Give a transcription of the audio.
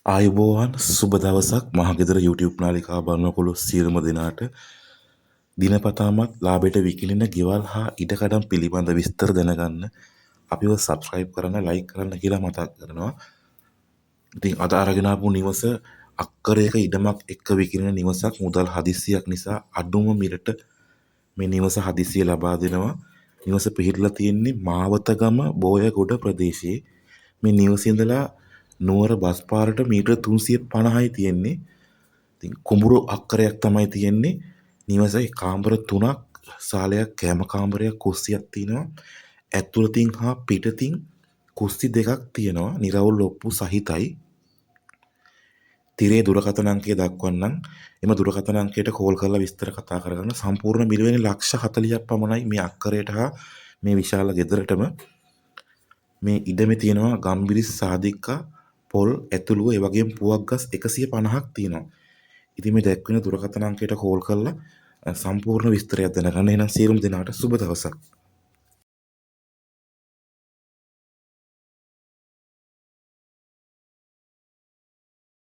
ආයුබෝවන් සුබ දවසක් මහගෙදර YouTube නාලිකාව බලනකොළු සියලුම දෙනාට දිනපතාමත් ලාභයට විකිණෙන ගෙවල් හා ඉඩකඩම් පිළිබඳ විස්තර දැනගන්න අපිව subscribe කරන්න like කරන්න කියලා මතක් කරනවා. ඉතින් අද අරගෙන ආපු නිවස අක්කරයක ඉඩමක් එක්ක විකිණෙන නිවසක් මුදල් හදිස්සියක් නිසා අඩුම මිලට මේ නිවස හදිසිය ලබා දෙනවා. නිවස පිහිටලා තියෙන්නේ මාවතගම බෝයගොඩ ප්‍රදේශයේ. මේ නිවසේ ඉඳලා නුවර බස් පාරට මීටර් 350යි තියෙන්නේ. ඉතින් කුඹුරු අක්කරයක් තමයි තියෙන්නේ. නිවසේ කාමර 3ක්, සාලයක්, කෑම කාමරයක්, කුස්සියක් තියෙනවා. ඇතුළතින් හා පිටතින් කුස්සි දෙකක් තියෙනවා. නිරවුල් ඔප්පු සහිතයි. තිරේ දුරකථන අංකය දක්වන්නම්. එම දුරකථන අංකයට කෝල් කරලා විස්තර කතා කරගන්න. සම්පූර්ණ බිල වෙන්නේ ලක්ෂ 40ක් පමණයි මේ අක්කරයට හා මේ විශාල ගෙදරටම. මේ ඉඩමේ තියෙනවා ගම්බිරිස් සාදිකා පොල් ඇතුළුව ඒ වගේම පුවක් ගස් 150ක් තියෙනවා. ඉතින් මේ දැක්වෙන දුරකථන අංකයට කෝල් කරලා සම්පූර්ණ විස්තරයක් දැනගන්න. එහෙනම් සියලුම දෙනාට සුබ දවසක්.